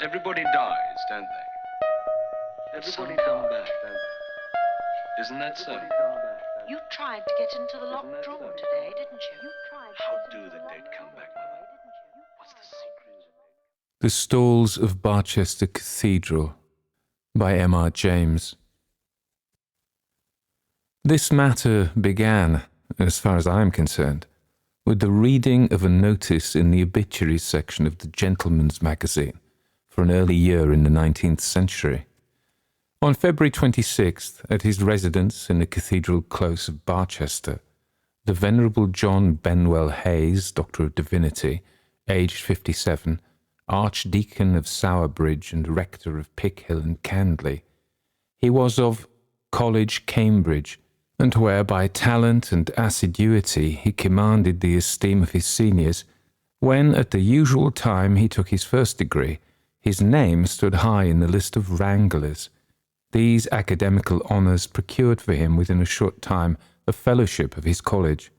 Everybody dies, don't they? Everybody come back, don't they? Isn't that so? You tried to get into the locked room today, didn't you? How do the dead come back, Mother? What's the secret? The Stalls of Barchester Cathedral by M.R. James. This matter began, as far as I am concerned, with the reading of a notice in the obituary section of the Gentleman's Magazine for an early year in the 19th century. On February 26th, at his residence in the Cathedral Close of Barchester, the Venerable John Benwell Hayes, Doctor of Divinity, aged 57, Archdeacon of Sowerbridge and Rector of Pickhill and Candley. He was of College, Cambridge, and where by talent and assiduity he commanded the esteem of his seniors, when at the usual time he took his first degree, his name stood high in the list of wranglers. These academical honours procured for him within a short time a fellowship of his college.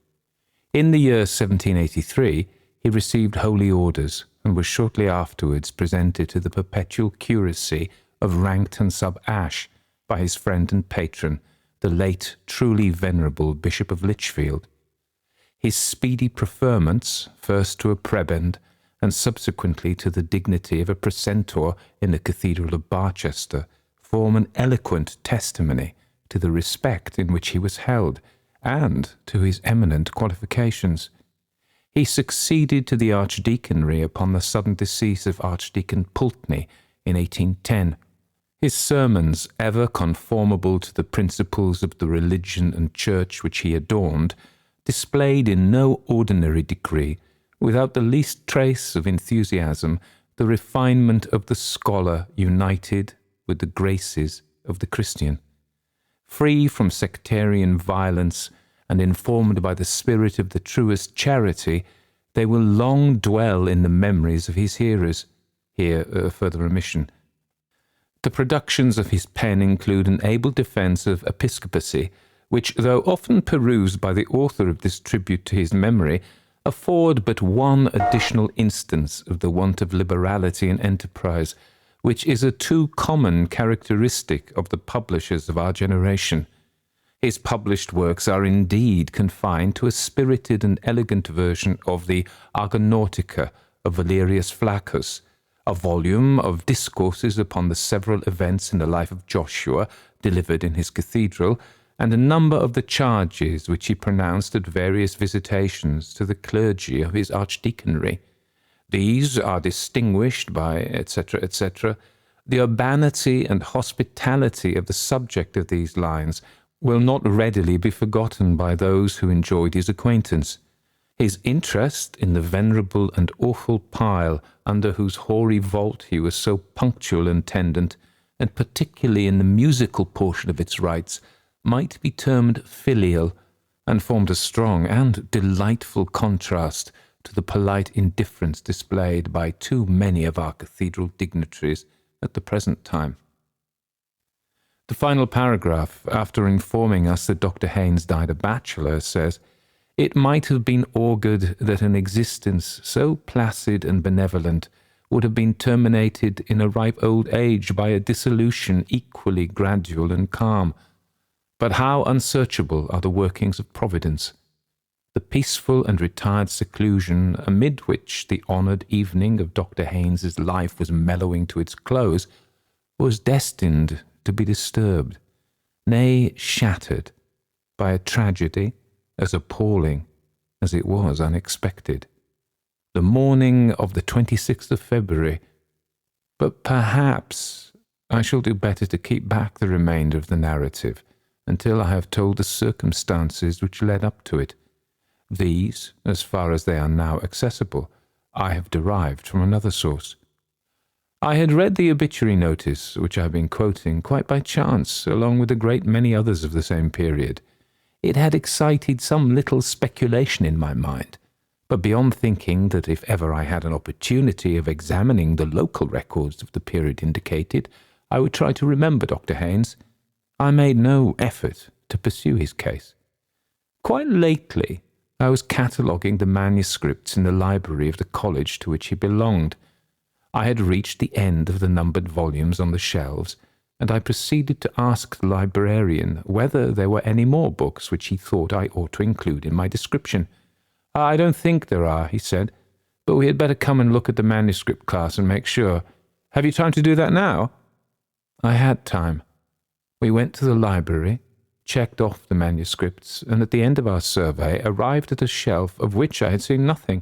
In the year 1783 he received holy orders, and was shortly afterwards presented to the perpetual curacy of Rankton sub Ash by his friend and patron, the late truly venerable Bishop of Lichfield. His speedy preferments, first to a prebend, and subsequently to the dignity of a precentor in the Cathedral of Barchester, form an eloquent testimony to the respect in which he was held, and to his eminent qualifications. He succeeded to the archdeaconry upon the sudden decease of Archdeacon Pulteney in 1810. His sermons, ever conformable to the principles of the religion and church which he adorned, displayed in no ordinary degree, without the least trace of enthusiasm, the refinement of the scholar united with the graces of the Christian. Free from sectarian violence and informed by the spirit of the truest charity, they will long dwell in the memories of his hearers. Here a further omission. The productions of his pen include an able defence of episcopacy, which, though often perused by the author of this tribute to his memory, afford but one additional instance of the want of liberality and enterprise, which is a too common characteristic of the publishers of our generation. His published works are indeed confined to a spirited and elegant version of the Argonautica of Valerius Flaccus, a volume of discourses upon the several events in the life of Joshua delivered in his cathedral, and a number of the charges which he pronounced at various visitations to the clergy of his archdeaconry. These are distinguished by etc., etc. The urbanity and hospitality of the subject of these lines will not readily be forgotten by those who enjoyed his acquaintance. His interest in the venerable and awful pile under whose hoary vault he was so punctual and tendant, and particularly in the musical portion of its rites, might be termed filial, and formed a strong and delightful contrast to the polite indifference displayed by too many of our cathedral dignitaries at the present time. The final paragraph, after informing us that Dr. Haynes died a bachelor, says, "It might have been augured that an existence so placid and benevolent would have been terminated in a ripe old age by a dissolution equally gradual and calm. But how unsearchable are the workings of Providence! The peaceful and retired seclusion amid which the honoured evening of Dr. Haynes's life was mellowing to its close was destined to be disturbed, nay, shattered, by a tragedy as appalling as it was unexpected. The morning of the 26th of February, but perhaps I shall do better to keep back the remainder of the narrative until I have told the circumstances which led up to it. These, as far as they are now accessible, I have derived from another source. I had read the obituary notice, which I have been quoting, quite by chance, along with a great many others of the same period. It had excited some little speculation in my mind, but beyond thinking that if ever I had an opportunity of examining the local records of the period indicated, I would try to remember Dr. Haynes, I made no effort to pursue his case. Quite lately, I was cataloguing the manuscripts in the library of the college to which he belonged. I had reached the end of the numbered volumes on the shelves, and I proceeded to ask the librarian whether there were any more books which he thought I ought to include in my description. "I don't think there are," he said, "but we had better come and look at the manuscript class and make sure. Have you time to do that now?" I had time. We went to the library, checked off the manuscripts, and at the end of our survey arrived at a shelf of which I had seen nothing.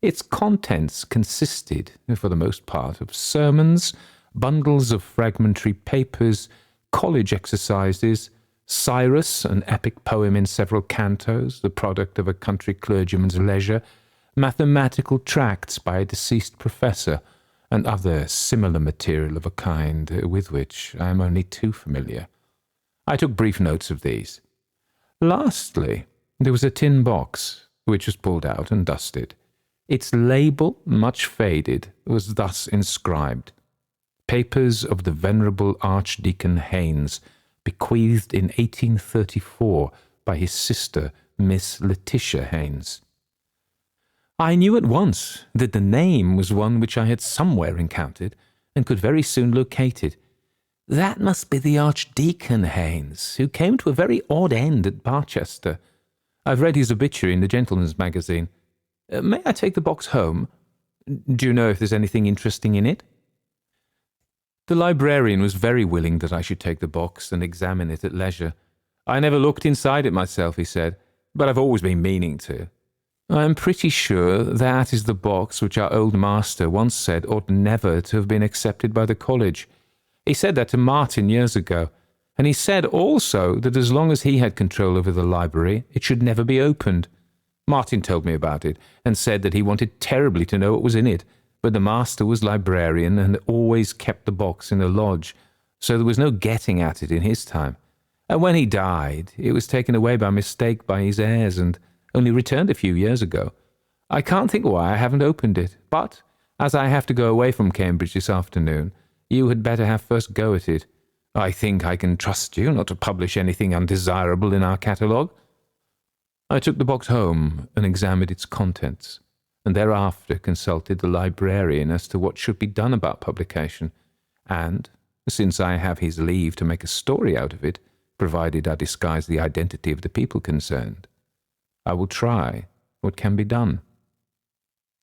Its contents consisted, for the most part, of sermons, bundles of fragmentary papers, college exercises, Cyrus, an epic poem in several cantos, the product of a country clergyman's leisure, mathematical tracts by a deceased professor, and other similar material of a kind with which I am only too familiar. I took brief notes of these. Lastly, there was a tin box, which was pulled out and dusted. Its label, much faded, was thus inscribed: "Papers of the Venerable Archdeacon Haynes, bequeathed in 1834 by his sister, Miss Letitia Haynes." I knew at once that the name was one which I had somewhere encountered, and could very soon locate it. That must be the Archdeacon Haynes, who came to a very odd end at Barchester. I've read his obituary in the Gentleman's Magazine. May I take the box home? Do you know if there's anything interesting in it? The librarian was very willing that I should take the box and examine it at leisure. "I never looked inside it myself," he said, "but I've always been meaning to. I am pretty sure that is the box which our old master once said ought never to have been accepted by the college. He said that to Martin years ago, and he said also that as long as he had control over the library, it should never be opened. Martin told me about it, and said that he wanted terribly to know what was in it, but the master was librarian and always kept the box in a lodge, so there was no getting at it in his time. And when he died, it was taken away by mistake by his heirs, and only returned a few years ago. I can't think why I haven't opened it, but as I have to go away from Cambridge this afternoon, you had better have first go at it. I think I can trust you not to publish anything undesirable in our catalogue." I took the box home and examined its contents, and thereafter consulted the librarian as to what should be done about publication, and, since I have his leave to make a story out of it, provided I disguise the identity of the people concerned, I will try what can be done.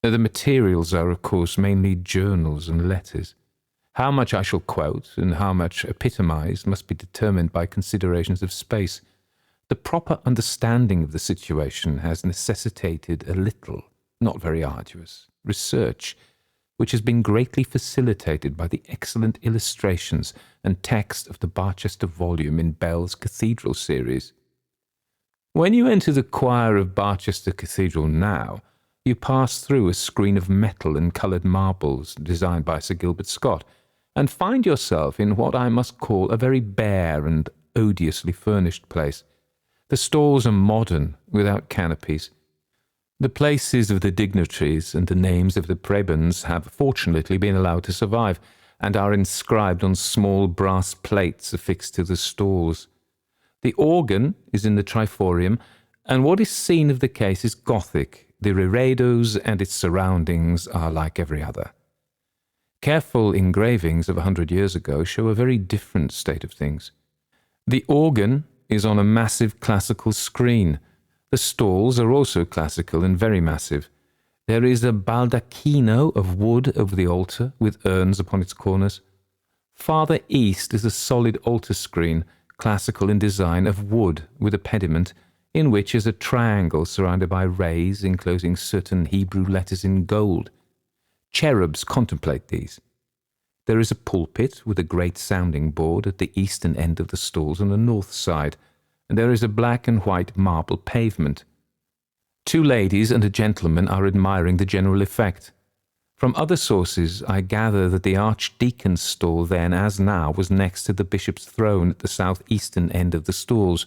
The materials are, of course, mainly journals and letters. How much I shall quote and how much epitomize must be determined by considerations of space. The proper understanding of the situation has necessitated a little, not very arduous, research, which has been greatly facilitated by the excellent illustrations and text of the Barchester volume in Bell's Cathedral series. When you enter the choir of Barchester Cathedral now, you pass through a screen of metal and coloured marbles designed by Sir Gilbert Scott, and find yourself in what I must call a very bare and odiously furnished place. The stalls are modern, without canopies. The places of the dignitaries and the names of the prebends have fortunately been allowed to survive, and are inscribed on small brass plates affixed to the stalls. The organ is in the triforium, and what is seen of the case is Gothic. The reredos and its surroundings are like every other. Careful engravings of 100 years ago show a very different state of things. The organ is on a massive classical screen. The stalls are also classical and very massive. There is a baldacchino of wood over the altar, with urns upon its corners. Farther east is a solid altar screen, classical in design, of wood, with a pediment, in which is a triangle surrounded by rays enclosing certain Hebrew letters in gold. Cherubs contemplate these. There is a pulpit with a great sounding board at the eastern end of the stalls on the north side, and there is a black and white marble pavement. 2 ladies and a gentleman are admiring the general effect. From other sources I gather that the Archdeacon's stall then, as now, was next to the bishop's throne at the south-eastern end of the stalls.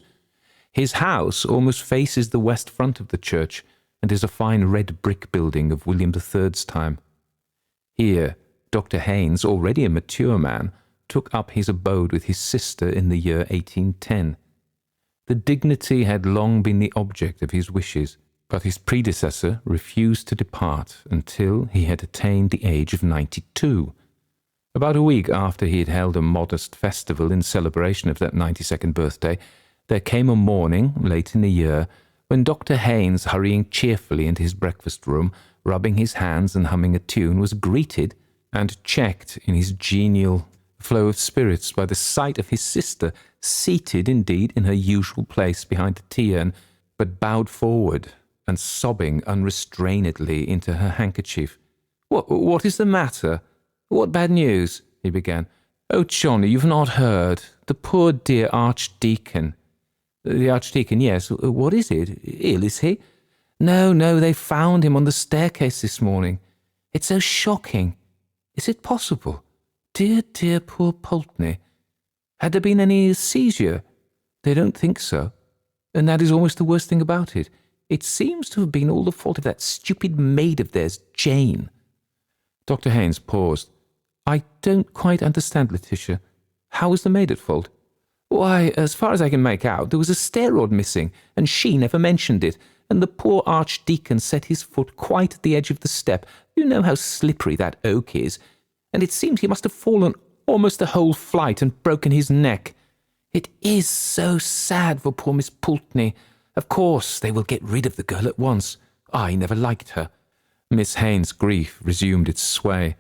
His house almost faces the west front of the church, and is a fine red brick building of William III's time. Here, Dr. Haynes, already a mature man, took up his abode with his sister in the year 1810. The dignity had long been the object of his wishes, But his predecessor refused to depart until he had attained the age of 92. About a week after he had held a modest festival in celebration of that 92nd birthday, there came a morning, late in the year, when Dr. Haynes, hurrying cheerfully into his breakfast room, rubbing his hands and humming a tune, was greeted and checked in his genial flow of spirits by the sight of his sister, seated indeed in her usual place behind the tea urn, but bowed forward and sobbing unrestrainedly into her handkerchief. What is the matter? What bad news?" he began. "Oh, Johnny, you've not heard. The poor dear Archdeacon." "The Archdeacon, yes. What is it? Ill, is he?" No, they found him on the staircase this morning. It's so shocking. Is it possible? Dear, dear poor Pulteney. Had there been any seizure? They don't think so. And that is almost the worst thing about it. It seems to have been all the fault of that stupid maid of theirs, Jane." Dr. Haynes paused. "I don't quite understand, Letitia. How was the maid at fault?" "Why, as far as I can make out, there was a stair rod missing, and she never mentioned it, and the poor Archdeacon set his foot quite at the edge of the step. You know how slippery that oak is, and it seems he must have fallen almost the whole flight and broken his neck. It is so sad for poor Miss Pulteney. Of course, they will get rid of the girl at once. I never liked her." Miss Haynes' grief resumed its sway,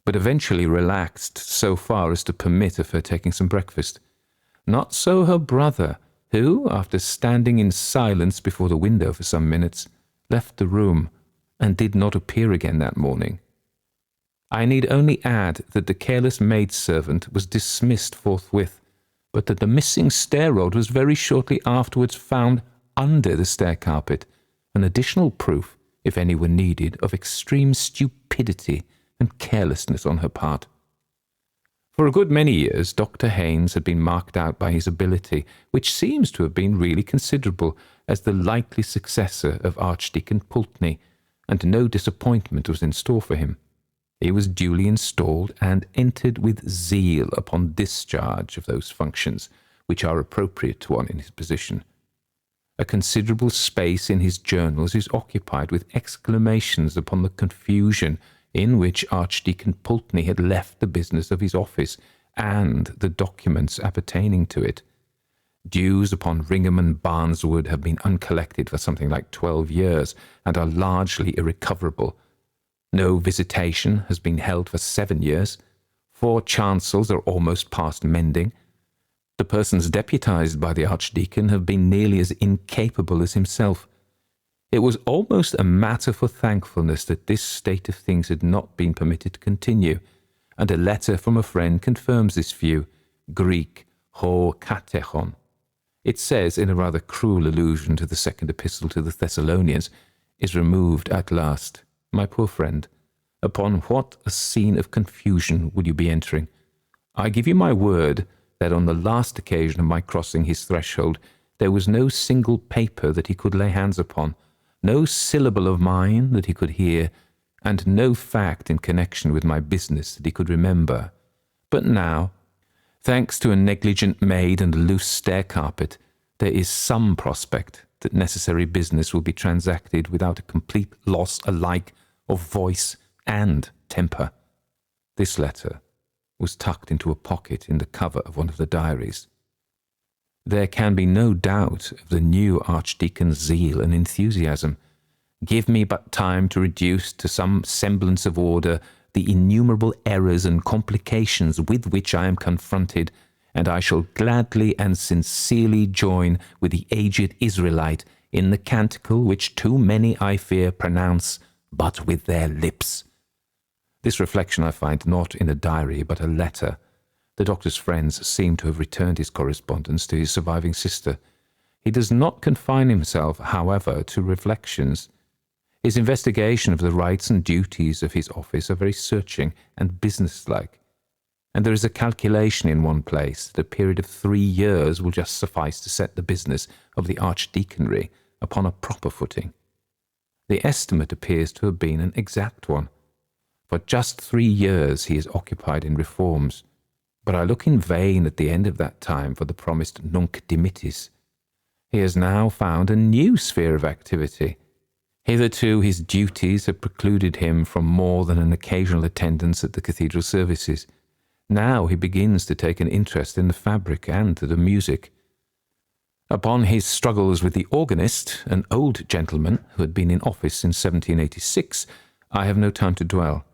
but eventually relaxed so far as to permit of her taking some breakfast. Not so her brother, who, after standing in silence before the window for some minutes, left the room and did not appear again that morning. I need only add that the careless maidservant was dismissed forthwith, but that the missing stair rod was very shortly afterwards found under the stair carpet, an additional proof, if any were needed, of extreme stupidity and carelessness on her part. For a good many years, Dr. Haynes had been marked out by his ability, which seems to have been really considerable, as the likely successor of Archdeacon Pulteney, and no disappointment was in store for him. He was duly installed and entered with zeal upon discharge of those functions which are appropriate to one in his position. A considerable space in his journals is occupied with exclamations upon the confusion in which Archdeacon Pulteney had left the business of his office and the documents appertaining to it. Dues upon Ringham and Barneswood have been uncollected for something like 12 years and are largely irrecoverable. No visitation has been held for 7 years. 4 chancels are almost past mending. The persons deputized by the Archdeacon have been nearly as incapable as himself. It was almost a matter for thankfulness that this state of things had not been permitted to continue, and a letter from a friend confirms this view, Greek, ho katechon. It says, in a rather cruel allusion to the second epistle to the Thessalonians, is removed at last. My poor friend, upon what a scene of confusion would you be entering? I give you my word that on the last occasion of my crossing his threshold, there was no single paper that he could lay hands upon, no syllable of mine that he could hear, and no fact in connection with my business that he could remember. But now, thanks to a negligent maid and a loose stair carpet, there is some prospect that necessary business will be transacted without a complete loss alike of voice and temper. This letter was tucked into a pocket in the cover of one of the diaries. There can be no doubt of the new Archdeacon's zeal and enthusiasm. Give me but time to reduce to some semblance of order the innumerable errors and complications with which I am confronted, and I shall gladly and sincerely join with the aged Israelite in the canticle which too many, I fear, pronounce but with their lips. This reflection I find not in a diary but a letter. The doctor's friends seem to have returned his correspondence to his surviving sister. He does not confine himself, however, to reflections. His investigation of the rights and duties of his office are very searching and businesslike, and there is a calculation in one place that a period of 3 years will just suffice to set the business of the archdeaconry upon a proper footing. The estimate appears to have been an exact one. For just 3 years he is occupied in reforms, but I look in vain at the end of that time for the promised nunc dimittis. He has now found a new sphere of activity, Hitherto his duties had precluded him from more than an occasional attendance at the cathedral services. Now he begins to take an interest in the fabric and the music. Upon his struggles with the organist, an old gentleman who had been in office since 1786, I have no time to dwell.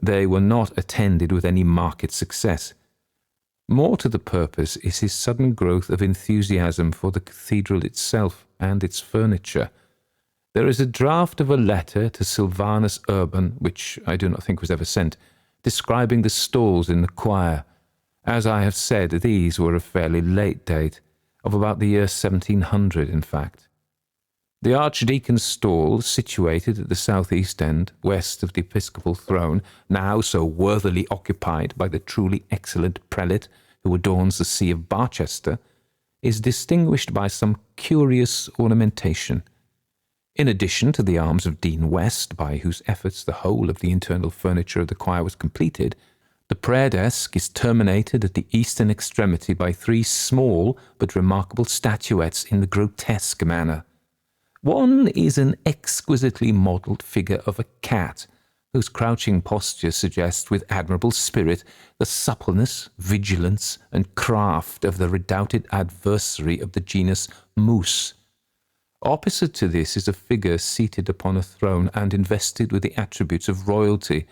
They were not attended with any marked success. More to the purpose is his sudden growth of enthusiasm for the cathedral itself and its furniture. There is a draft of a letter to Sylvanus Urban, which I do not think was ever sent, describing the stalls in the choir. As I have said, these were of fairly late date, of about the year 1700, in fact. The Archdeacon's stall, situated at the south-east end, west of the episcopal throne, now so worthily occupied by the truly excellent prelate who adorns the See of Barchester, is distinguished by some curious ornamentation. In addition to the arms of Dean West, by whose efforts the whole of the internal furniture of the choir was completed, the prayer desk is terminated at the eastern extremity by 3 small but remarkable statuettes in the grotesque manner. One is an exquisitely modelled figure of a cat, whose crouching posture suggests with admirable spirit the suppleness, vigilance, and craft of the redoubted adversary of the genus moose. Opposite to this is a figure seated upon a throne and invested with the attributes of royalty,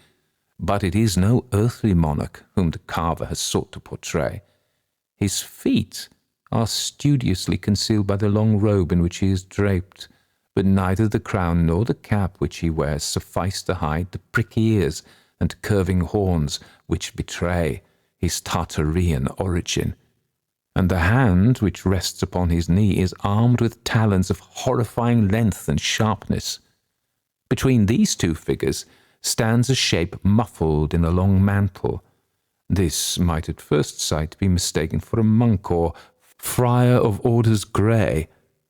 but it is no earthly monarch whom the carver has sought to portray. His feet are studiously concealed by the long robe in which he is draped, but neither the crown nor the cap which he wears suffice to hide the pricky ears and curving horns which betray his Tartarian origin. And the hand which rests upon his knee is armed with talons of horrifying length and sharpness. Between these 2 figures stands a shape muffled in a long mantle. This might at first sight be mistaken for a monk or friar of orders grey,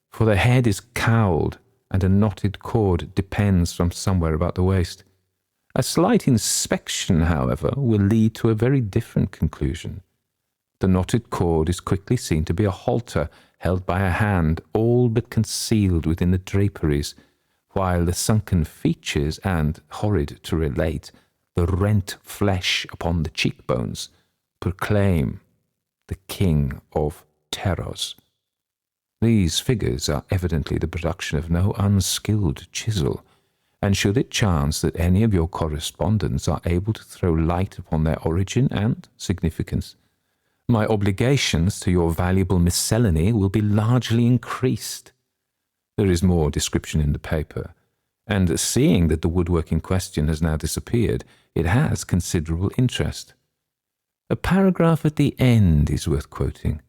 for the head is cowled, and a knotted cord depends from somewhere about the waist. A slight inspection, however, will lead to a very different conclusion. The knotted cord is quickly seen to be a halter held by a hand all but concealed within the draperies, while the sunken features and, horrid to relate, the rent flesh upon the cheekbones proclaim the King of Terrors. These figures are evidently the production of no unskilled chisel, and should it chance that any of your correspondents are able to throw light upon their origin and significance, my obligations to your valuable miscellany will be largely increased. There is more description in the paper, and seeing that the woodwork in question has now disappeared, it has considerable interest. A paragraph at the end is worth quoting.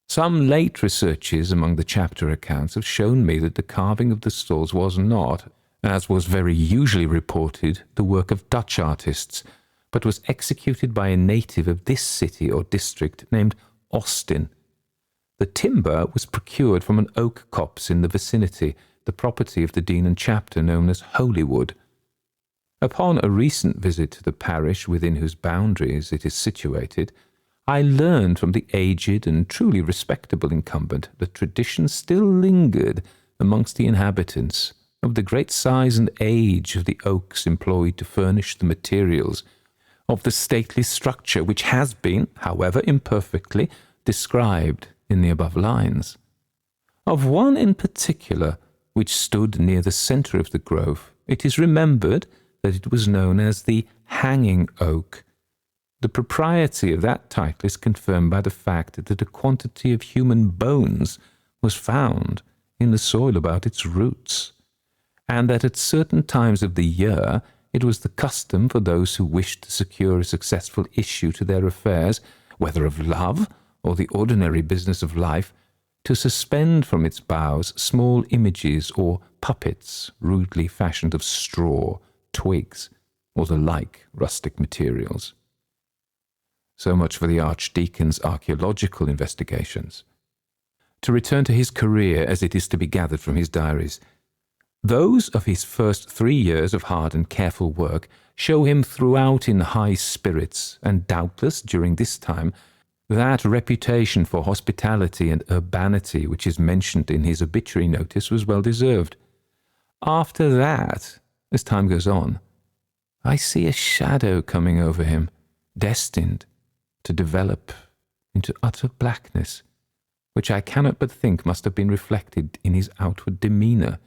Some late researches among the chapter accounts have shown me that the carving of the stalls was not, as was very usually reported, the work of Dutch artists, but was executed by a native of this city or district named Austin. The timber was procured from an oak copse in the vicinity, the property of the dean and chapter known as Holywood. Upon a recent visit to the parish within whose boundaries it is situated, I learned from the aged and truly respectable incumbent that tradition still lingered amongst the inhabitants of the great size and age of the oaks employed to furnish the materials, of the stately structure which has been, however imperfectly, described in the above lines. Of one in particular, which stood near the centre of the grove, it is remembered that it was known as the hanging oak. The propriety of that title is confirmed by the fact that a quantity of human bones was found in the soil about its roots, and that at certain times of the year it was the custom for those who wished to secure a successful issue to their affairs, whether of love or the ordinary business of life, to suspend from its boughs small images or puppets rudely fashioned of straw, twigs, or the like rustic materials. So much for the Archdeacon's archaeological investigations. To return to his career as it is to be gathered from his diaries, those of his first 3 years of hard and careful work show him throughout in high spirits, and doubtless during this time that reputation for hospitality and urbanity which is mentioned in his obituary notice was well deserved. After that, as time goes on, I see a shadow coming over him, destined to develop into utter blackness, which I cannot but think must have been reflected in his outward demeanour.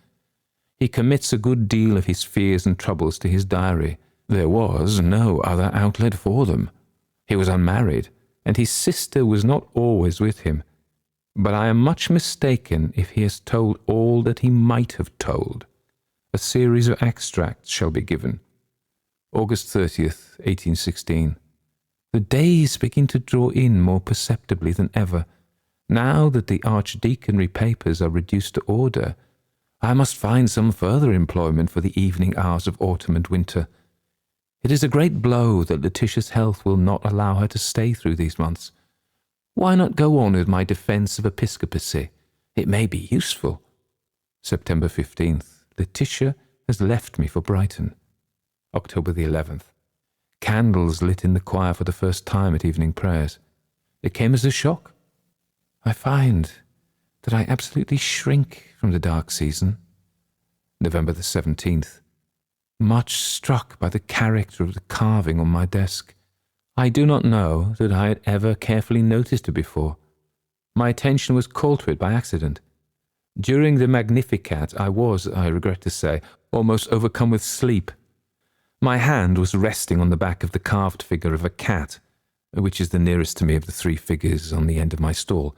He commits a good deal of his fears and troubles to his diary. There was no other outlet for them. He was unmarried, and his sister was not always with him. But I am much mistaken if he has told all that he might have told. A series of extracts shall be given. August 30th, 1816. The days begin to draw in more perceptibly than ever. Now that the Archdeaconry papers are reduced to order, I must find some further employment for the evening hours of autumn and winter. It is a great blow that Letitia's health will not allow her to stay through these months. Why not go on with my defence of episcopacy? It may be useful. September 15th. Letitia has left me for Brighton. October the 11th. Candles lit in the choir for the first time at evening prayers. It came as a shock. I find that I absolutely shrink from the dark season. November the 17th. Much struck by the character of the carving on my desk. I do not know that I had ever carefully noticed it before. My attention was called to it by accident. During the Magnificat, I was, I regret to say, almost overcome with sleep. My hand was resting on the back of the carved figure of a cat, which is the nearest to me of the three figures on the end of my stall.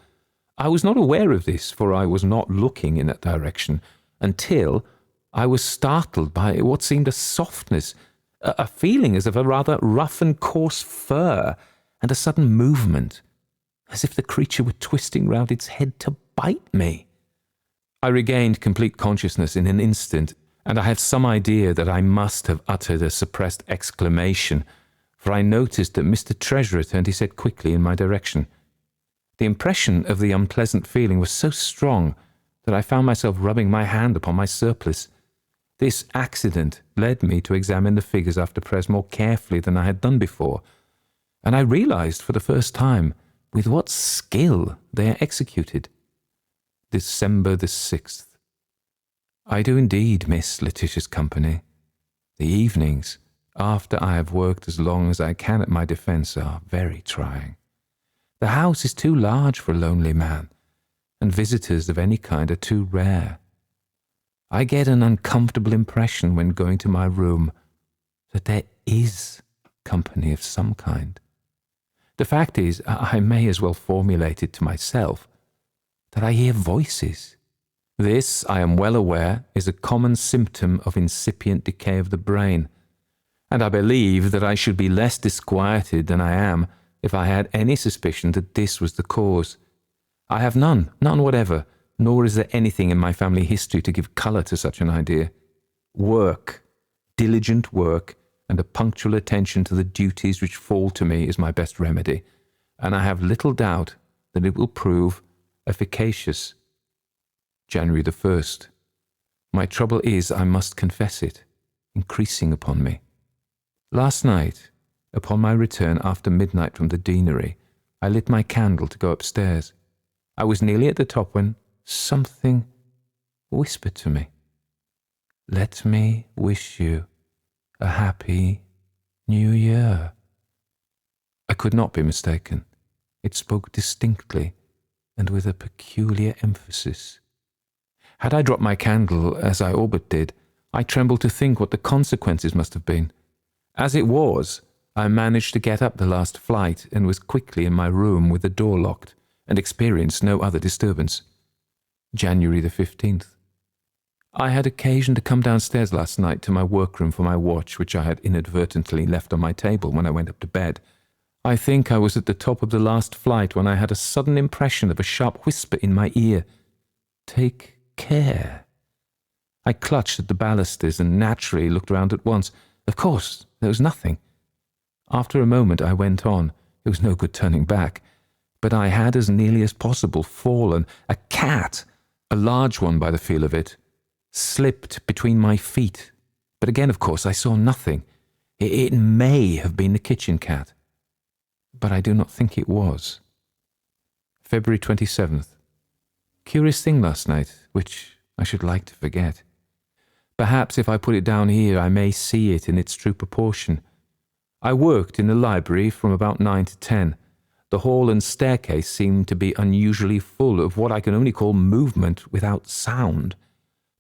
I was not aware of this, for I was not looking in that direction, until I was startled by what seemed a softness, a feeling as of a rather rough and coarse fur, and a sudden movement, as if the creature were twisting round its head to bite me. I regained complete consciousness in an instant, and I have some idea that I must have uttered a suppressed exclamation, for I noticed that Mr. Treasurer turned his head quickly in my direction. The impression of the unpleasant feeling was so strong that I found myself rubbing my hand upon my surplice. This accident led me to examine the figures after prayers more carefully than I had done before, and I realized for the first time with what skill they are executed. December the 6th. I do indeed miss Letitia's company. The evenings, after I have worked as long as I can at my defence, are very trying. The house is too large for a lonely man, and visitors of any kind are too rare. I get an uncomfortable impression when going to my room that there is company of some kind. The fact is, I may as well formulate it to myself, that I hear voices. This, I am well aware, is a common symptom of incipient decay of the brain, and I believe that I should be less disquieted than I am if I had any suspicion that this was the cause. I have none whatever, nor is there anything in my family history to give colour to such an idea. Work, diligent work, and a punctual attention to the duties which fall to me is my best remedy, and I have little doubt that it will prove efficacious. January the 1st. My trouble is, I must confess it, increasing upon me. Last night, upon my return after midnight from the deanery, I lit my candle to go upstairs. I was nearly at the top when something whispered to me, "Let me wish you a happy New Year." I could not be mistaken. It spoke distinctly and with a peculiar emphasis. Had I dropped my candle, as I all but did, I trembled to think what the consequences must have been. As it was, I managed to get up the last flight and was quickly in my room with the door locked, and experienced no other disturbance. January the 15th. I had occasion to come downstairs last night to my workroom for my watch, which I had inadvertently left on my table when I went up to bed. I think I was at the top of the last flight when I had a sudden impression of a sharp whisper in my ear. "Take care." I clutched at the balusters and naturally looked round at once. Of course, there was nothing. After a moment I went on. It was no good turning back. But I had as nearly as possible fallen. A cat, a large one by the feel of it, slipped between my feet. But again, of course, I saw nothing. It may have been the kitchen cat, but I do not think it was. February 27th. Curious thing last night, which I should like to forget. Perhaps if I put it down here, I may see it in its true proportion. I worked in the library from about 9 to 10. The hall and staircase seemed to be unusually full of what I can only call movement without sound.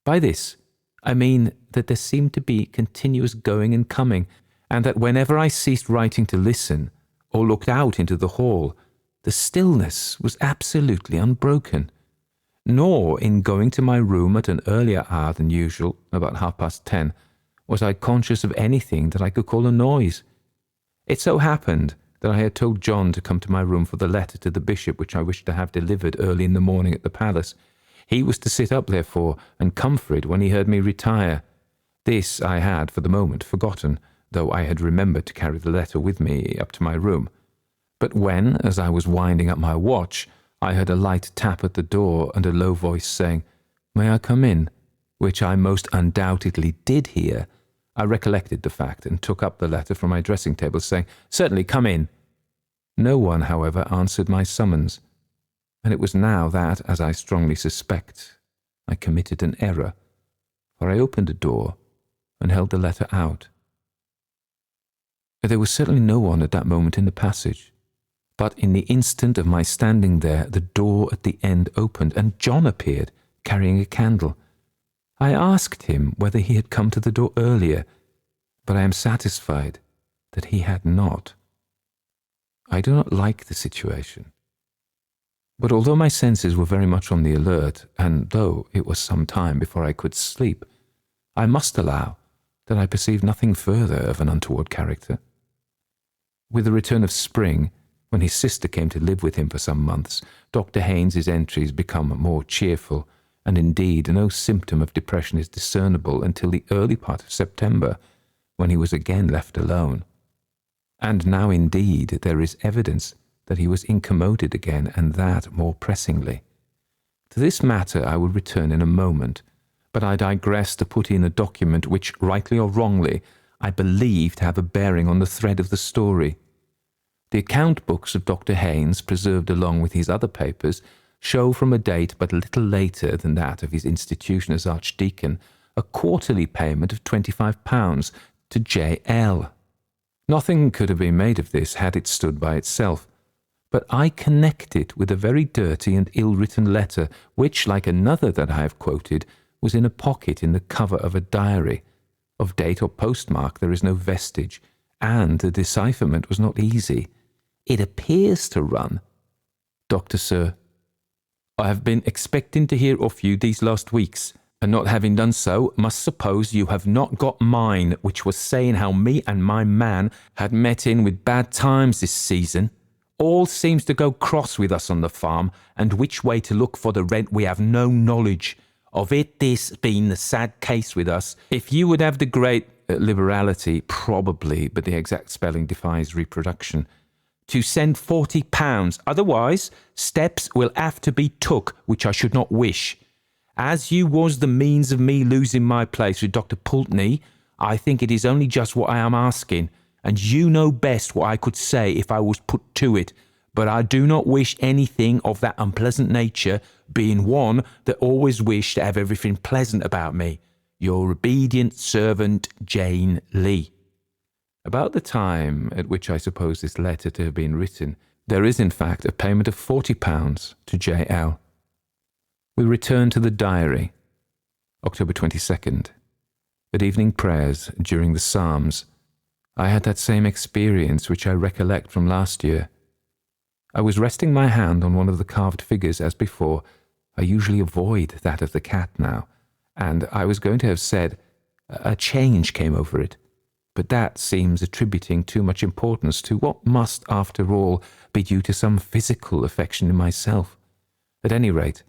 By this, I mean that there seemed to be continuous going and coming, and that whenever I ceased writing to listen, or looked out into the hall, the stillness was absolutely unbroken. Nor, in going to my room at an earlier hour than usual, about 10:30, was I conscious of anything that I could call a noise. It so happened that I had told John to come to my room for the letter to the bishop which I wished to have delivered early in the morning at the palace. He was to sit up, therefore, and come for it when he heard me retire. This I had, for the moment, forgotten, though I had remembered to carry the letter with me up to my room. But when, as I was winding up my watch, I heard a light tap at the door and a low voice saying, "May I come in?" which I most undoubtedly did hear, I recollected the fact and took up the letter from my dressing table, saying, "Certainly, come in." No one, however, answered my summons, and it was now that, as I strongly suspect, I committed an error, for I opened the door and held the letter out. There was certainly no one at that moment in the passage, but in the instant of my standing there, the door at the end opened, and John appeared, carrying a candle. I asked him whether he had come to the door earlier, but I am satisfied that he had not. I do not like the situation. But although my senses were very much on the alert, and though it was some time before I could sleep, I must allow that I perceived nothing further of an untoward character. With the return of spring, when his sister came to live with him for some months, Dr. Haynes's entries become more cheerful, and indeed no symptom of depression is discernible until the early part of September, when he was again left alone. And now indeed there is evidence that he was incommoded again, and that more pressingly. To this matter I will return in a moment, but I digress to put in a document which, rightly or wrongly, I believe to have a bearing on the thread of the story. The account books of Dr. Haynes, preserved along with his other papers, show from a date but a little later than that of his institution as Archdeacon a quarterly payment of £25 to J.L. Nothing could have been made of this had it stood by itself, but I connect it with a very dirty and ill-written letter which, like another that I have quoted, was in a pocket in the cover of a diary. Of date or postmark there is no vestige, and the decipherment was not easy. It appears to run, "Dr. Sir, I have been expecting to hear of you these last weeks, and not having done so, must suppose you have not got mine, which was saying how me and my man had met in with bad times this season. All seems to go cross with us on the farm, and which way to look for the rent we have no knowledge. Of it this being the sad case with us, if you would have the great liberality, probably, but the exact spelling defies reproduction, to send £40, otherwise steps will have to be took which I should not wish. As you was the means of me losing my place with Dr. Pulteney, I think it is only just what I am asking, and you know best what I could say if I was put to it, but I do not wish anything of that unpleasant nature, being one that always wished to have everything pleasant about me. Your obedient servant, Jane Lee." About the time at which I suppose this letter to have been written, there is in fact a payment of £40 to J.L. We return to the diary. October 22nd. At evening prayers, during the Psalms, I had that same experience which I recollect from last year. I was resting my hand on one of the carved figures as before. I usually avoid that of the cat now, and I was going to have said, a change came over it. But that seems attributing too much importance to what must, after all, be due to some physical affection in myself. At any rate,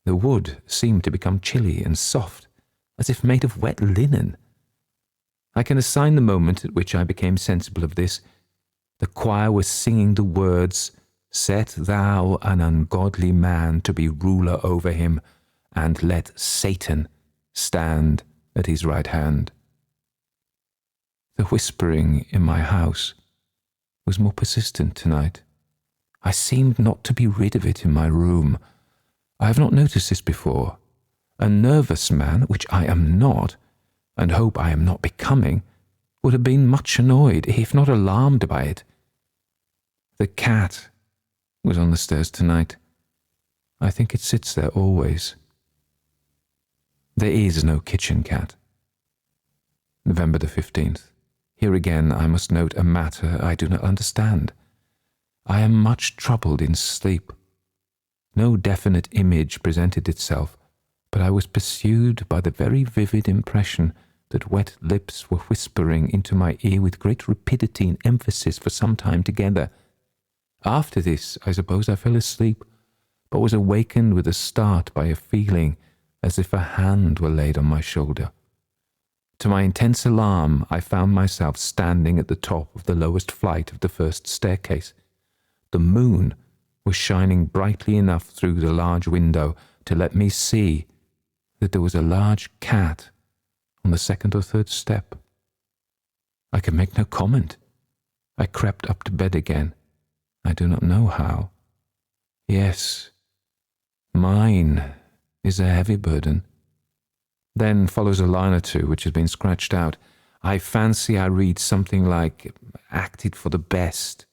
the wood seemed to become chilly and soft, as if made of wet linen. I can assign the moment at which I became sensible of this. The choir was singing the words, "Set thou an ungodly man to be ruler over him, and let Satan stand at his right hand." The whispering in my house was more persistent tonight. I seemed not to be rid of it in my room. I have not noticed this before. A nervous man, which I am not, and hope I am not becoming, would have been much annoyed, if not alarmed by it. The cat was on the stairs tonight. I think it sits there always. There is no kitchen cat. November the 15th. Here again I must note a matter I do not understand. I am much troubled in sleep. No definite image presented itself, but I was pursued by the very vivid impression that wet lips were whispering into my ear with great rapidity and emphasis for some time together. After this, I suppose I fell asleep, but was awakened with a start by a feeling as if a hand were laid on my shoulder. To my intense alarm, I found myself standing at the top of the lowest flight of the first staircase. The moon was shining brightly enough through the large window to let me see that there was a large cat on the second or third step. I could make no comment. I crept up to bed again. I do not know how. Yes, mine is a heavy burden. Then follows a line or two which has been scratched out. I fancy I read something like, acted for the best.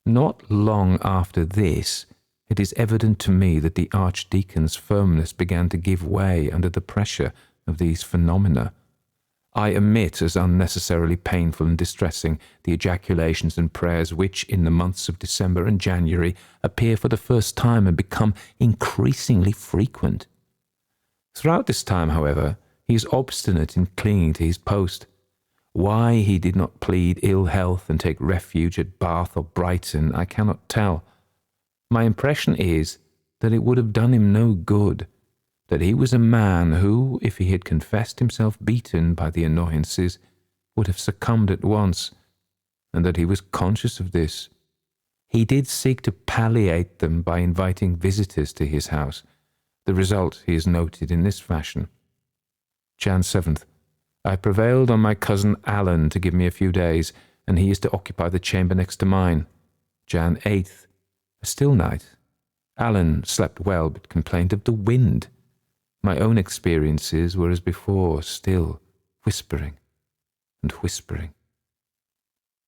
Not long after this, it is evident to me that the Archdeacon's firmness began to give way under the pressure of these phenomena. I omit as unnecessarily painful and distressing the ejaculations and prayers which, in the months of December and January, appear for the first time and become increasingly frequent. Throughout this time, however, he is obstinate in clinging to his post. Why he did not plead ill health and take refuge at Bath or Brighton, I cannot tell. My impression is that it would have done him no good, that he was a man who, if he had confessed himself beaten by the annoyances, would have succumbed at once, and that he was conscious of this. He did seek to palliate them by inviting visitors to his house. The result he is noted in this fashion. Jan 7th. I prevailed on my cousin Alan to give me a few days, and he is to occupy the chamber next to mine. Jan 8th. A still night. Alan slept well, but complained of the wind. My own experiences were as before, still whispering and whispering.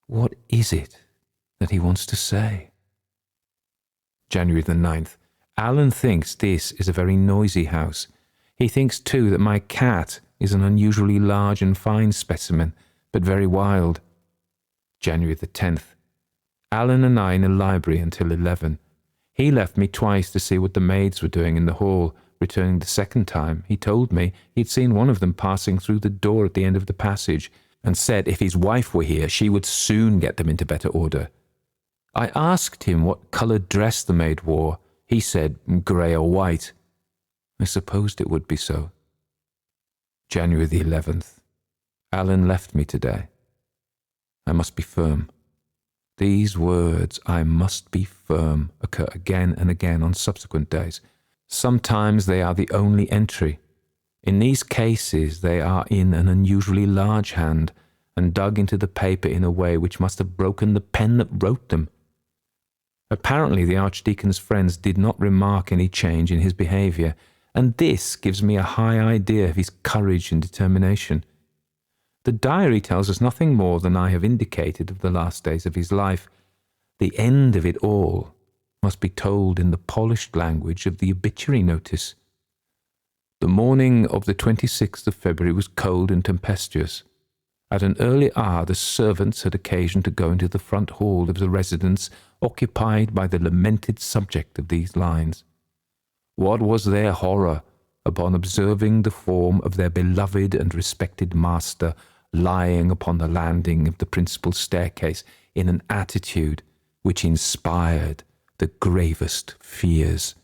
What is it that he wants to say? January the 9th. Alan thinks this is a very noisy house. He thinks too that my cat is an unusually large and fine specimen, but very wild. January the 10th. Alan and I in the library until 11. He left me twice to see what the maids were doing in the hall. Returning the second time, he told me he had seen one of them passing through the door at the end of the passage, and said if his wife were here, she would soon get them into better order. I asked him what coloured dress the maid wore. He said grey or white. I supposed it would be so. January the 11th. Alan left me today. I must be firm. These words, I must be firm, occur again and again on subsequent days. Sometimes they are the only entry. In these cases they are in an unusually large hand, and dug into the paper in a way which must have broken the pen that wrote them. Apparently the Archdeacon's friends did not remark any change in his behaviour, and this gives me a high idea of his courage and determination. The diary tells us nothing more than I have indicated of the last days of his life. The end of it all must be told in the polished language of the obituary notice. The morning of the 26th of February was cold and tempestuous. At an early hour the servants had occasion to go into the front hall of the residence occupied by the lamented subject of these lines. What was their horror upon observing the form of their beloved and respected master lying upon the landing of the principal staircase in an attitude which inspired the gravest fears.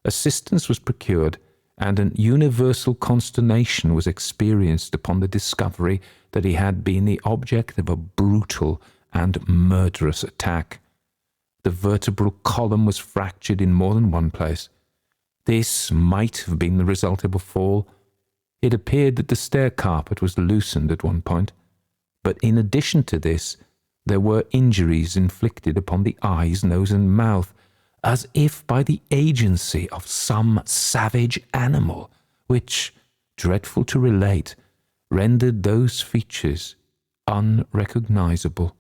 Assistance was procured, and an universal consternation was experienced upon the discovery that he had been the object of a brutal and murderous attack. The vertebral column was fractured in more than one place. This might have been the result of a fall. It appeared that the stair carpet was loosened at one point, but in addition to this, there were injuries inflicted upon the eyes, nose, and mouth, as if by the agency of some savage animal, which, dreadful to relate, rendered those features unrecognizable.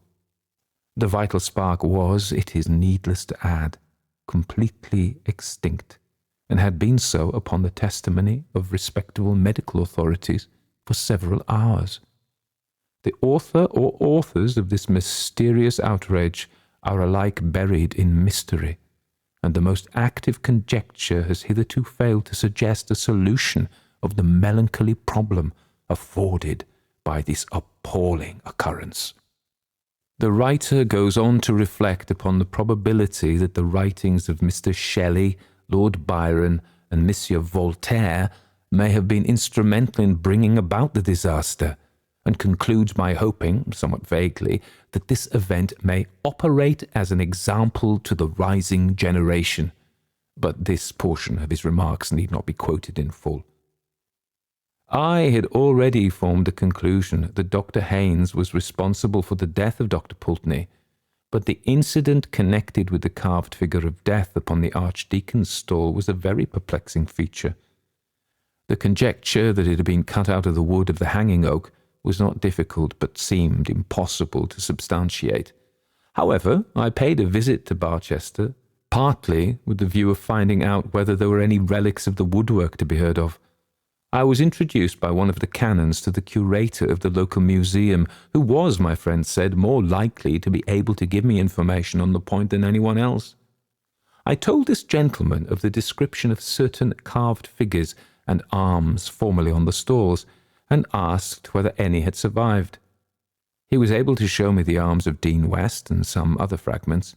The vital spark was, it is needless to add, completely extinct, and had been so upon the testimony of respectable medical authorities for several hours. The author or authors of this mysterious outrage are alike buried in mystery, and the most active conjecture has hitherto failed to suggest a solution of the melancholy problem afforded by this appalling occurrence. The writer goes on to reflect upon the probability that the writings of Mr. Shelley, Lord Byron, and Monsieur Voltaire may have been instrumental in bringing about the disaster, and concludes by hoping, somewhat vaguely, that this event may operate as an example to the rising generation. But this portion of his remarks need not be quoted in full. I had already formed a conclusion that Dr. Haynes was responsible for the death of Dr. Pulteney, but the incident connected with the carved figure of death upon the Archdeacon's stall was a very perplexing feature. The conjecture that it had been cut out of the wood of the hanging oak was not difficult, but seemed impossible to substantiate. However, I paid a visit to Barchester, partly with the view of finding out whether there were any relics of the woodwork to be heard of. I was introduced by one of the canons to the curator of the local museum, who was, my friend said, more likely to be able to give me information on the point than anyone else. I told this gentleman of the description of certain carved figures and arms formerly on the stalls, and asked whether any had survived. He was able to show me the arms of Dean West and some other fragments.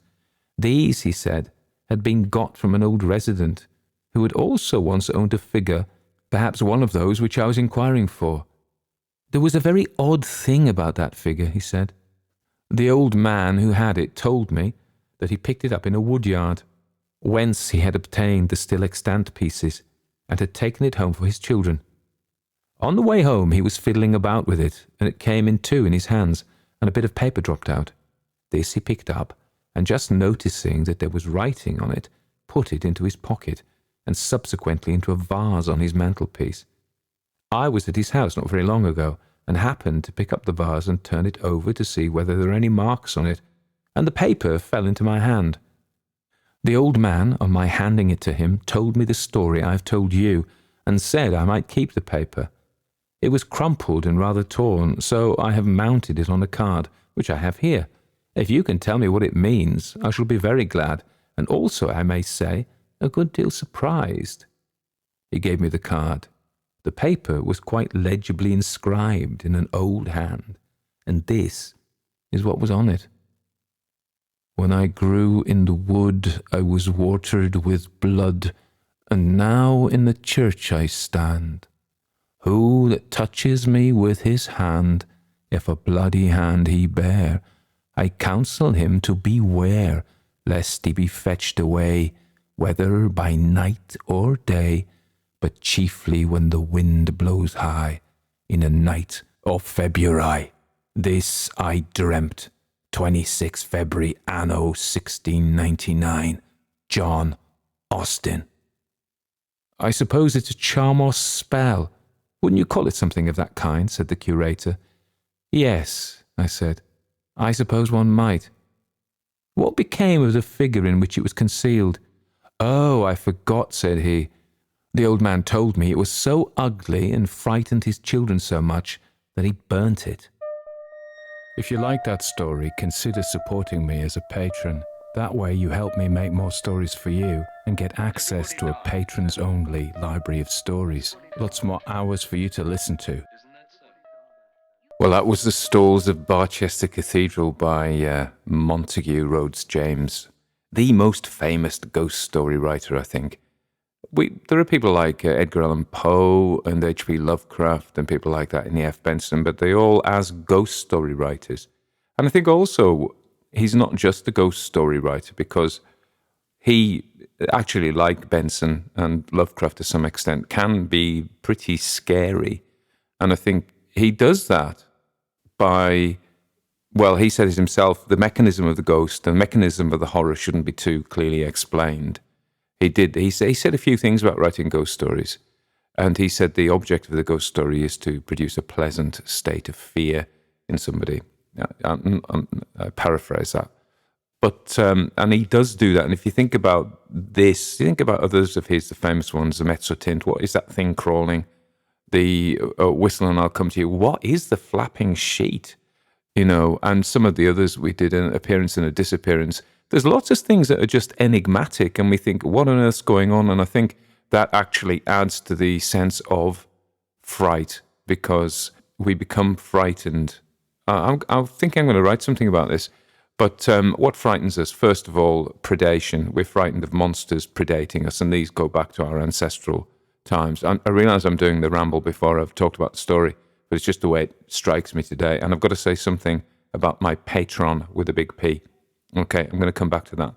These, he said, had been got from an old resident, who had also once owned a figure, perhaps one of those which I was inquiring for. There was a very odd thing about that figure, he said. The old man who had it told me that he picked it up in a woodyard, whence he had obtained the still extant pieces, and had taken it home for his children. On the way home he was fiddling about with it, and it came in two in his hands, and a bit of paper dropped out. This he picked up, and just noticing that there was writing on it, put it into his pocket, and subsequently into a vase on his mantelpiece. I was at his house not very long ago, and happened to pick up the vase and turn it over to see whether there were any marks on it, and the paper fell into my hand. The old man, on my handing it to him, told me the story I have told you, and said I might keep the paper. It was crumpled and rather torn, so I have mounted it on a card, which I have here. If you can tell me what it means, I shall be very glad, and also, I may say, a good deal surprised. He gave me the card. The paper was quite legibly inscribed in an old hand, and this is what was on it. When I grew in the wood, I was watered with blood, and now in the church I stand. Who that touches me with his hand, if a bloody hand he bear, I counsel him to beware, lest he be fetched away, whether by night or day, but chiefly when the wind blows high, in a night of February. This I dreamt, 26 February anno 1699, John Austin. I suppose it's a charm or spell. Wouldn't you call it something of that kind? Said the curator. Yes, I said. I suppose one might. What became of the figure in which it was concealed? Oh, I forgot, said he. The old man told me it was so ugly and frightened his children so much that he burnt it. If you like that story, consider supporting me as a patron. That way you help me make more stories for you and get access to a patrons-only library of stories. Lots more hours for you to listen to. Well, that was the Stalls of Barchester Cathedral by Montague Rhodes James, the most famous ghost story writer, I think. There are people like Edgar Allan Poe and H.P. Lovecraft and people like that in the F. Benson, but they all as ghost story writers. And I think also he's not just a ghost story writer, because he actually, like Benson and Lovecraft to some extent, can be pretty scary. And I think he does that by, well, he said it himself, the mechanism of the ghost, the mechanism of the horror shouldn't be too clearly explained. He said a few things about writing ghost stories. And he said the object of the ghost story is to produce a pleasant state of fear in somebody. I paraphrase that. But, and he does do that. And if you think about this, you think about others of his, the famous ones, the mezzotint, what is that thing crawling? The whistle and I'll come to you. What is the flapping sheet? And some of the others, we did an appearance and a disappearance. There's lots of things that are just enigmatic, and we think, what on earth's going on? And I think that actually adds to the sense of fright, because we become frightened. I think I'm going to write something about this. But what frightens us? First of all, predation. We're frightened of monsters predating us, and these go back to our ancestral times. I realise I'm doing the ramble before I've talked about the story, but it's just the way it strikes me today. And I've got to say something about my patron with a big P. Okay, I'm going to come back to that.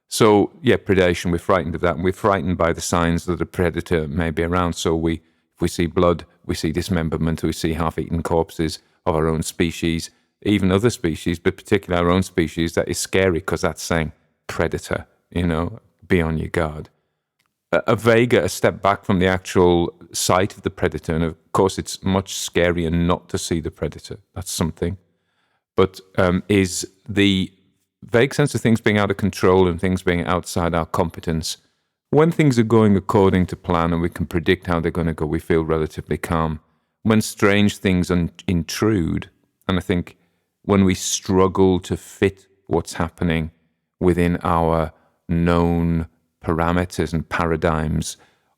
So, yeah, predation, we're frightened of that, and we're frightened by the signs that a predator may be around. So if we see blood, we see dismemberment, we see half-eaten corpses of our own species, even other species, but particularly our own species. That is scary, because that's saying predator, be on your guard. A step back from the actual sight of the predator, and of course it's much scarier not to see the predator. That's something. But is the vague sense of things being out of control and things being outside our competence. When things are going according to plan and we can predict how they're going to go, we feel relatively calm. When strange things intrude, and I think when we struggle to fit what's happening within our known parameters and paradigms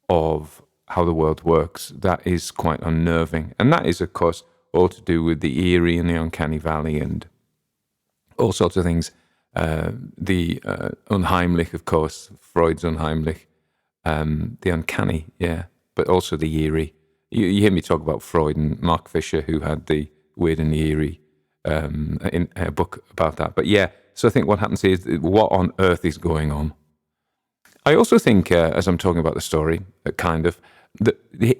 of how the world works, that is quite unnerving. And that is, of course, all to do with the eerie and the uncanny valley and all sorts of things. The unheimlich, of course, Freud's unheimlich, the uncanny, yeah, but also the eerie. You hear me talk about Freud and Mark Fisher, who had the weird and the eerie in a book about that. But yeah, so I think what happens is, what on earth is going on? I also think, as I'm talking about the story, that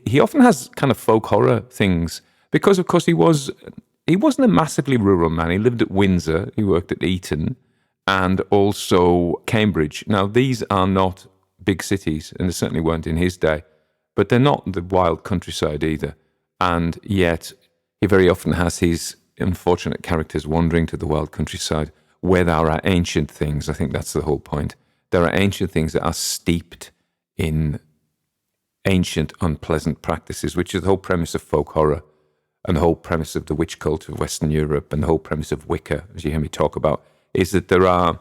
he often has kind of folk horror things, because of course he wasn't a massively rural man. He lived at Windsor, he worked at Eton, and also Cambridge. Now, these are not big cities, and they certainly weren't in his day, but they're not the wild countryside either. And yet, he very often has his unfortunate characters wandering to the wild countryside, where there are ancient things. I think that's the whole point. There are ancient things that are steeped in ancient, unpleasant practices, which is the whole premise of folk horror, and the whole premise of the witch cult of Western Europe, and the whole premise of Wicca, as you hear me talk about, is that there are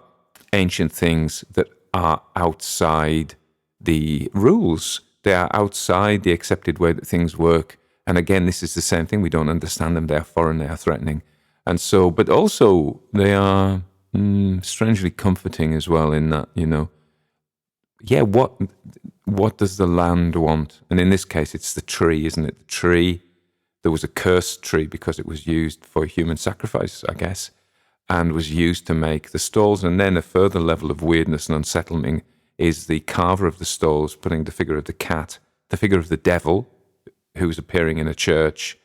ancient things that are outside the rules. They are outside the accepted way that things work. And again, this is the same thing. We don't understand them. They are foreign. They are threatening. And so, but also they are strangely comforting as well, in that, yeah, what does the land want? And in this case, it's the tree, isn't it? The tree, there was a cursed tree because it was used for human sacrifice, I guess, and was used to make the stalls. And then a further level of weirdness and unsettling is the carver of the stalls putting the figure of the cat, the figure of the devil, who's appearing in a church,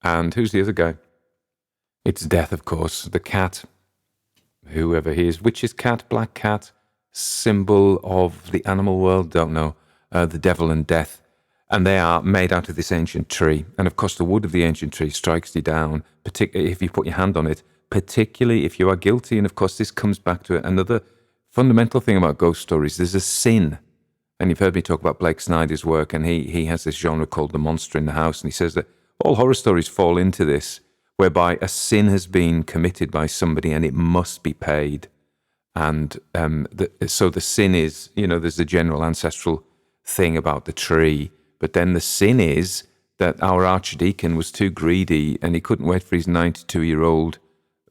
and who's the other guy? It's Death, of course. The cat, whoever he is, witch's cat, black cat, symbol of the animal world, don't know, the devil and death. And they are made out of this ancient tree. And of course, the wood of the ancient tree strikes you down, particularly if you put your hand on it, particularly if you are guilty. And of course, this comes back to another fundamental thing about ghost stories. There's a sin. And you've heard me talk about Blake Snyder's work, and he has this genre called the monster in the house. And he says that all horror stories fall into this, whereby a sin has been committed by somebody and it must be paid. And so the sin is, there's the general ancestral thing about the tree, but then the sin is that our Archdeacon was too greedy and he couldn't wait for his 92-year-old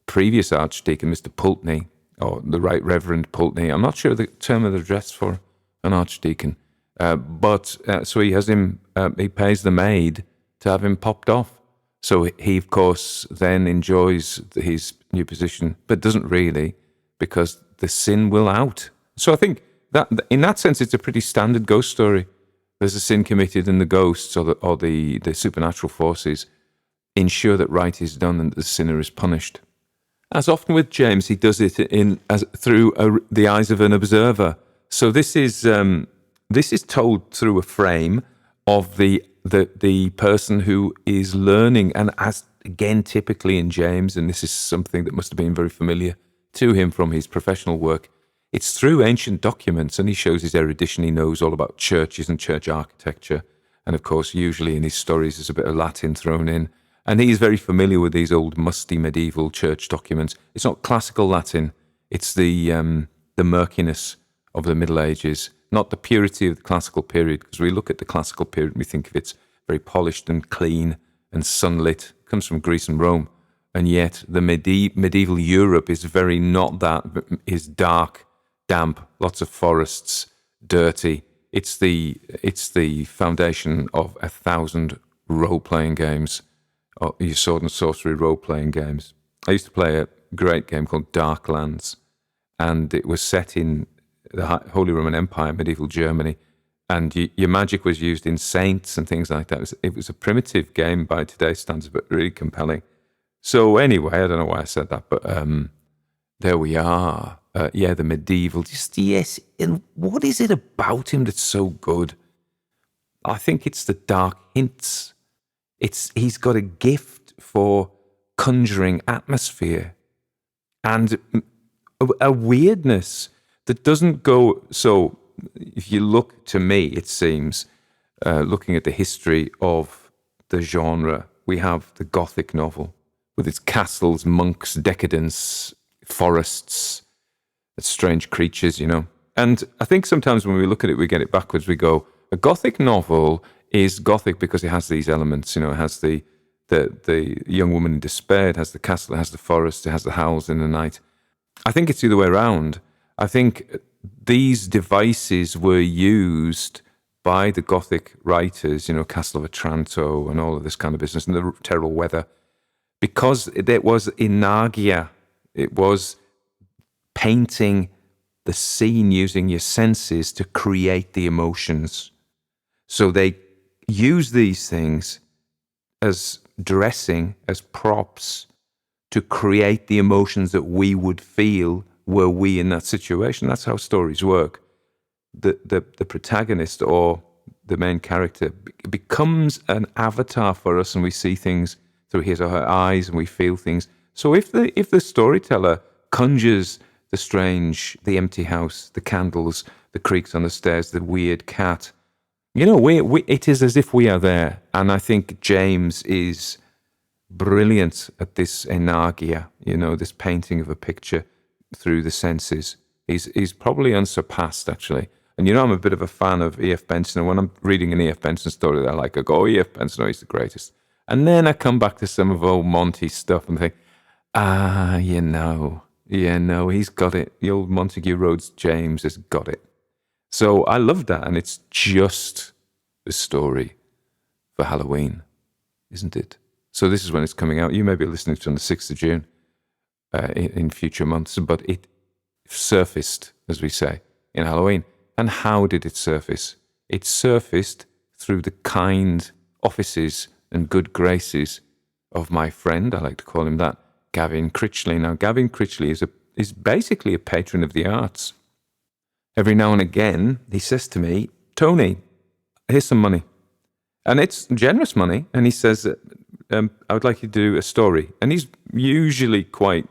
previous Archdeacon, Mr. Pulteney, or the Right Reverend Pulteney. I'm not sure the term of the address for an Archdeacon, but so he has him, he pays the maid to have him popped off. So he, of course, then enjoys his new position, but doesn't really, because the sin will out. So I think that, in that sense, it's a pretty standard ghost story. There's a sin committed, and the ghosts or the supernatural forces ensure that right is done and that the sinner is punished. As often with James, he does it through the eyes of an observer. So this is told through a frame of the the person who is learning, and as again typically in James, and this is something that must have been very familiar to him from his professional work, it's through ancient documents, and he shows his erudition. He knows all about churches and church architecture, and of course usually in his stories there's a bit of Latin thrown in, and he's very familiar with these old musty medieval church documents. It's not classical Latin, it's the murkiness of the Middle Ages, not the purity of the classical period, because we look at the classical period and we think of it's very polished and clean and sunlit. It comes from Greece and Rome, and yet the medieval Europe is very not that, is dark, damp, lots of forests, dirty. It's the foundation of 1,000 role-playing games, or your sword and sorcery role-playing games. I used to play a great game called Darklands, and it was set in the Holy Roman Empire, medieval Germany, and your magic was used in saints and things like that. It was a primitive game by today's standards, but really compelling. So anyway, I don't know why I said that, but there we are. The medieval, yes. And what is it about him that's so good? I think it's the dark hints. He's got a gift for conjuring atmosphere and a weirdness that doesn't go. So if you look, to me, it seems, looking at the history of the genre, we have the Gothic novel with its castles, monks, decadence, forests, strange creatures, And I think sometimes when we look at it, we get it backwards. We go, a Gothic novel is Gothic because it has these elements. It has the young woman in despair, it has the castle, it has the forest, it has the howls in the night. I think it's the other way around. I think these devices were used by the Gothic writers, Castle of Otranto and all of this kind of business, and the terrible weather, because it was inagia. It was painting the scene using your senses to create the emotions. So they use these things as dressing, as props, to create the emotions that we would feel were we in that situation. That's how stories work. The protagonist or the main character becomes an avatar for us, and we see things through his or her eyes, and we feel things. So if the storyteller conjures the strange, the empty house, the candles, the creaks on the stairs, the weird cat, it is as if we are there. And I think James is brilliant at this enagia, this painting of a picture through the senses. He's probably unsurpassed, actually. And I'm a bit of a fan of E.F. Benson, and when I'm reading an E.F. Benson story, I go, E.F. Benson, he's the greatest. And then I come back to some of old Monty's stuff and think, he's got it. The old Montague Rhodes James has got it. So I love that, and it's just the story for Halloween, isn't it? So this is when it's coming out. You may be listening to it on the 6th of June in future months, but it surfaced, as we say, in Halloween. And how did it surface? It surfaced through the kind offices and good graces of my friend, I like to call him that, Gavin Critchley. Now, Gavin Critchley is basically a patron of the arts. Every now and again, he says to me, Tony, here's some money. And it's generous money. And he says, I would like you to do a story. And he's usually quite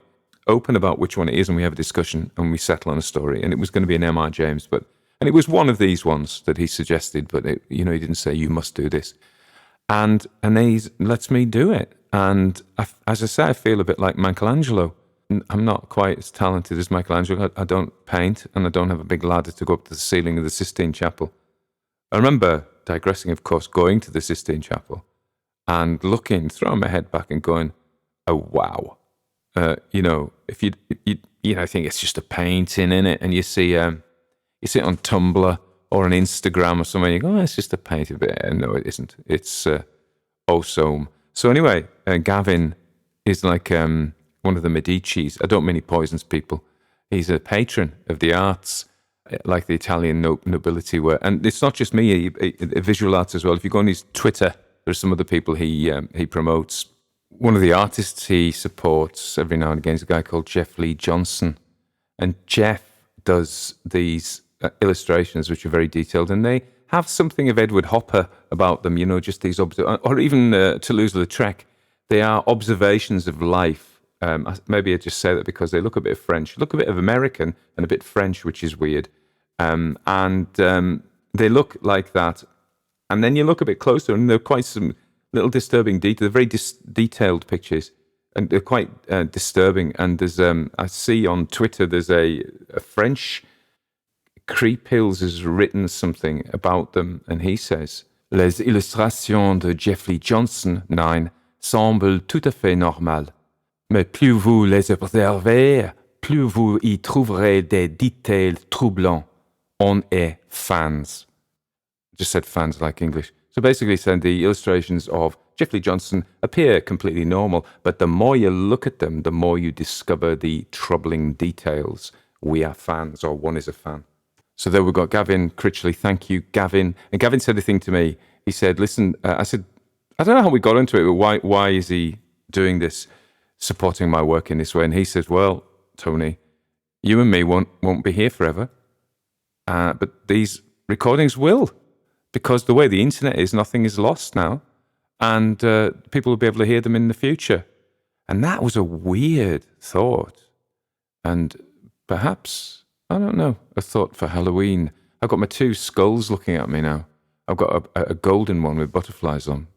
open about which one it is, and we have a discussion, and we settle on a story. And it was going to be an M.R. James, and it was one of these ones that he suggested, but he didn't say, you must do this. And then he lets me do it. And as I say, I feel a bit like Michelangelo. I'm not quite as talented as Michelangelo. I don't paint, and I don't have a big ladder to go up to the ceiling of the Sistine Chapel. I remember, digressing, of course, going to the Sistine Chapel and looking, throwing my head back and going, oh, wow. If you think it's just a painting in it, and you see it on Tumblr or on Instagram or somewhere, you go, it's just a painting. But no, it isn't. It's awesome. So anyway, Gavin is like one of the Medicis. I don't mean he poisons people. He's a patron of the arts, like the Italian nobility were. And it's not just me, visual arts as well. If you go on his Twitter, there's some other people he promotes. One of the artists he supports every now and again is a guy called Jeff Lee Johnson. And Jeff does these illustrations which are very detailed, and they have something of Edward Hopper about them, just these, or even Toulouse-Lautrec. They are observations of life. Maybe I just say that because they look a bit French, look a bit of American and a bit French, which is weird. And they look like that. And then you look a bit closer, and they're quite some little disturbing detail. They're very detailed pictures, and they're quite disturbing. And there's, I see on Twitter, there's a French Creep Hills has written something about them, and he says, Les illustrations de Jeffrey Johnson 9 semblent tout à fait normales. Mais plus vous les observez, plus vous y trouverez des détails troublants. On est fans. Just said fans like English. So basically saying the illustrations of Jeffrey Johnson appear completely normal, but the more you look at them, the more you discover the troubling details. We are fans, or one is a fan. So there we've got Gavin Critchley. Thank you, Gavin. And Gavin said a thing to me. He said, listen, I said, I don't know how we got into it, but why is he doing this, supporting my work in this way? And he says, well, Tony, you and me won't be here forever. But these recordings will, because the way the internet is, nothing is lost now. And people will be able to hear them in the future. And that was a weird thought. And perhaps, I don't know, a thought for Halloween. I've got my two skulls looking at me now. I've got a golden one with butterflies on.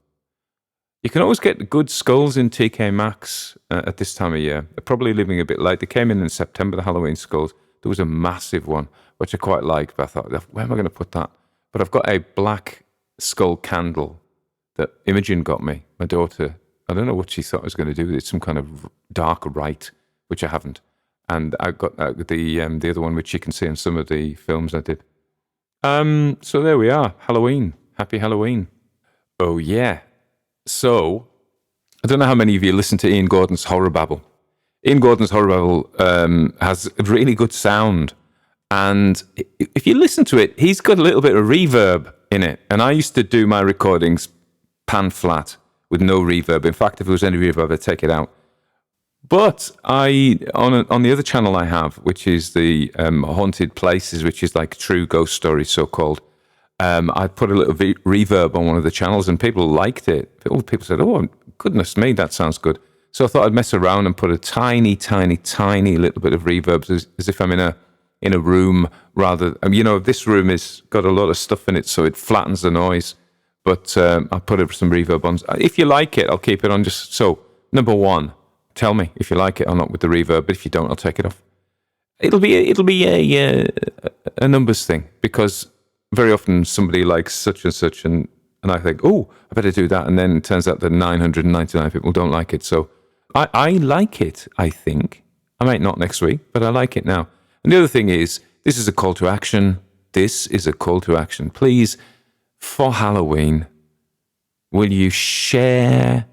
You can always get good skulls in TK Maxx at this time of year. They're probably leaving a bit late. They came in September, the Halloween skulls. There was a massive one, which I quite liked, but I thought, where am I going to put that? But I've got a black skull candle that Imogen got me, my daughter. I don't know what she thought I was going to do with it, some kind of dark rite, which I haven't. And I got the other one, which you can see in some of the films I did. So there we are. Halloween. Happy Halloween. Oh, yeah. So, I don't know how many of you listen to Ian Gordon's Horror Babble. Ian Gordon's Horror Babble has a really good sound. And if you listen to it, he's got a little bit of reverb in it. And I used to do my recordings pan flat with no reverb. In fact, if there was any reverb, I'd take it out. But on the other channel I have, which is the Haunted Places, which is like true ghost stories, so-called, I put a little reverb on one of the channels, and people liked it. People said, oh, goodness me, that sounds good. So I thought I'd mess around and put a tiny, tiny, tiny little bit of reverb, as if I'm in a room rather. This room has got a lot of stuff in it, so it flattens the noise. But I'll put some reverb on. If you like it, I'll keep it on. Just so, number one, tell me if you like it or not with the reverb. But if you don't, I'll take it off. It'll be a numbers thing, because very often somebody likes such and such, and I think, oh, I better do that, and then it turns out that 999 people don't like it. So I like it. I think I might not next week, but I like it now. And the other thing is, this is a call to action. This is a call to action. Please, for Halloween, will you share,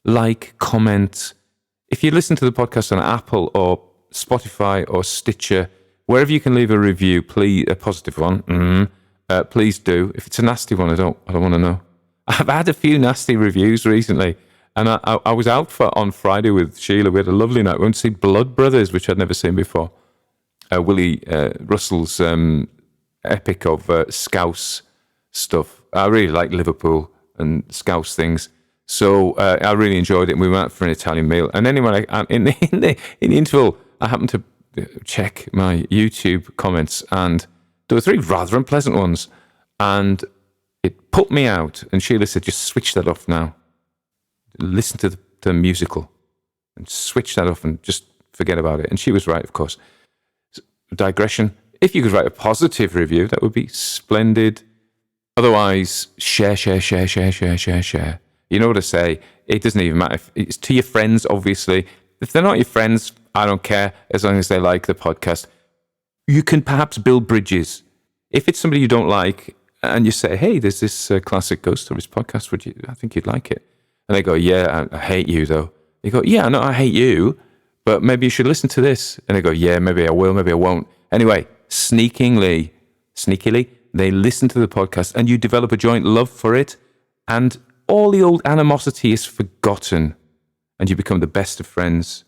like, comment? If you listen to the podcast on Apple or Spotify or Stitcher, wherever you can leave a review, please, a positive one, please do. If it's a nasty one, I don't want to know. I've had a few nasty reviews recently, and I was out on Friday with Sheila. We had a lovely night. We went to see Blood Brothers, which I'd never seen before. Willie Russell's epic of Scouse stuff. I really like Liverpool and Scouse things. So I really enjoyed it, and we went out for an Italian meal. And anyway, in the interval, I happened to check my YouTube comments, and there were 3 rather unpleasant ones. And it put me out. And Sheila said, just switch that off now. Listen to the musical and switch that off and just forget about it. And she was right, of course. Digression. If you could write a positive review, that would be splendid. Otherwise, share. You know what I say? It doesn't even matter. It's to your friends, obviously. If they're not your friends, I don't care, as long as they like the podcast. You can perhaps build bridges. If it's somebody you don't like, and you say, hey, there's this classic ghost stories podcast, I think you'd like it. And they go, yeah, I hate you, though. You go, yeah, no, I hate you, but maybe you should listen to this. And they go, yeah, maybe I will, maybe I won't. Anyway, sneakily, they listen to the podcast, and you develop a joint love for it, and all the old animosity is forgotten, and you become the best of friends.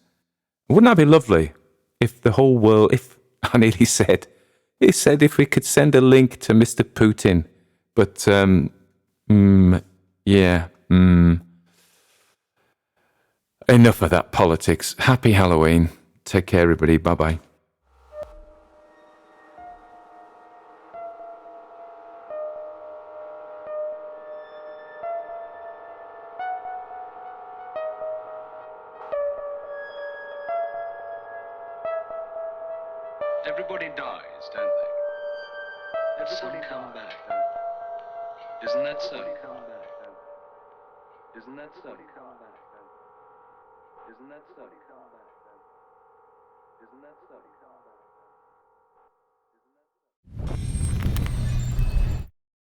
Wouldn't that be lovely if the whole world, I nearly said, if we could send a link to Mr. Putin, But, yeah, enough of that politics. Happy Halloween. Take care, everybody. Bye-bye. Everybody dies, don't they? Everybody come back, don't they? Isn't that so? Come back, don't they? Isn't that so? Come back, don't they? Isn't that so? Come back, don't they? Isn't that so? Come back.